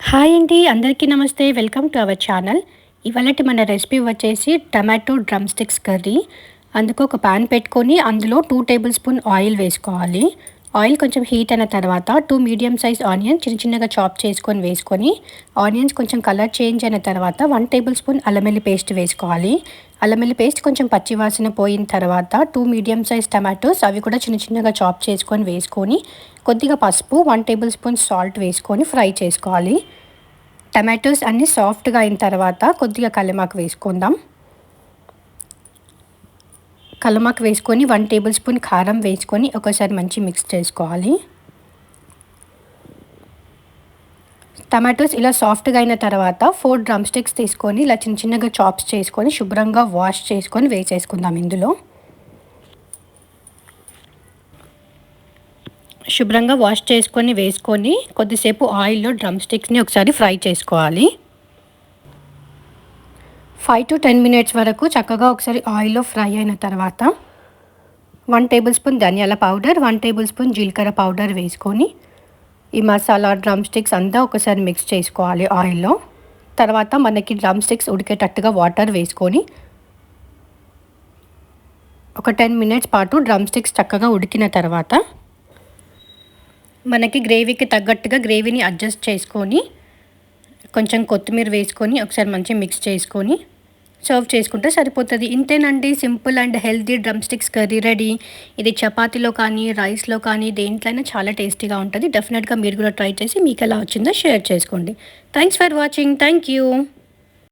Hi అండి. అందరికీ నమస్తే. Welcome to our channel. ఇవాళటి మన రెసిపీ వచ్చేసి టమాటో డ్రమ్ స్టిక్స్ కర్రీ. అందుకు ఒక పాన్ పెట్టుకొని అందులో 2 టేబుల్ స్పూన్ ఆయిల్ వేసుకోవాలి. ఆయిల్ కొంచెం హీట్ అయిన తర్వాత 2 మీడియం సైజ్ ఆనియన్ చిన్న చిన్నగా చాప్ చేసుకొని వేసుకొని, ఆనియన్స్ కొంచెం కలర్ చేంజ్ అయిన తర్వాత 1 టేబుల్ స్పూన్ అల్లం వెల్లుల్లి పేస్ట్ వేసుకోవాలి. అల్లం వెల్లుల్లి పేస్ట్ కొంచెం పచ్చి వాసన పోయిన తర్వాత 2 మీడియం సైజ్ టమాటోస్ అవి కూడా చిన్న చిన్నగా చాప్ చేసుకొని వేసుకొని, కొద్దిగా పసుపు 1 టేబుల్ స్పూన్ సాల్ట్ వేసుకొని ఫ్రై చేసుకోవాలి. టమాటోస్ అన్నీ సాఫ్ట్గా అయిన తర్వాత కొద్దిగా కల్యమాకు వేసుకుందాం. కల్యమాకు వేసుకొని 1 టేబుల్ స్పూన్ కారం వేసుకొని ఒకసారి మంచి మిక్స్ చేసుకోవాలి. టమాటోస్ ఇలా సాఫ్ట్గా అయిన తర్వాత 4 డ్రమ్ స్టిక్స్ తీసుకొని ఇలా చిన్న చిన్నగా చాప్స్ చేసుకొని శుభ్రంగా వాష్ చేసుకొని వేసేసుకుందాం. ఇందులో శుభ్రంగా వాష్ చేసుకొని వేసుకొని కొద్దిసేపు ఆయిల్లో డ్రమ్ స్టిక్స్ని ఒకసారి ఫ్రై చేసుకోవాలి. 5 to 10 మినిట్స్ వరకు చక్కగా ఒకసారి ఆయిల్లో ఫ్రై అయిన తర్వాత 1 టేబుల్ స్పూన్ ధనియాల పౌడర్, 1 టేబుల్ స్పూన్ జీలకర్ర పౌడర్ వేసుకొని ఈ మసాలా డ్రమ్ స్టిక్స్ అంతా ఒకసారి మిక్స్ చేసుకోవాలి ఆయిల్లో. తర్వాత మనకి డ్రమ్ స్టిక్స్ ఉడికేటట్టుగా వాటర్ వేసుకొని ఒక 10 మినిట్స్ పాటు డ్రమ్ స్టిక్స్ చక్కగా ఉడికిన తర్వాత మనకి గ్రేవీకి తగ్గట్టుగా గ్రేవీని అడ్జస్ట్ చేసుకొని కొంచెం కొత్తిమీర వేసుకొని ఒకసారి మంచిగా మిక్స్ చేసుకొని సర్వ్ చేసుకుంటే సరిపోతుంది. ఇంతేనండి, simple and healthy drum sticks curry ready. ఇది చపాతీలో కానీ రైస్లో కానీ దేంట్లో అయినా చాలా టేస్టీగా ఉంటుంది. డెఫినెట్గా మీరు కూడా ట్రై చేసి మీకు ఎలా వచ్చిందో షేర్ చేసుకోండి. Thanks for watching. Thank you.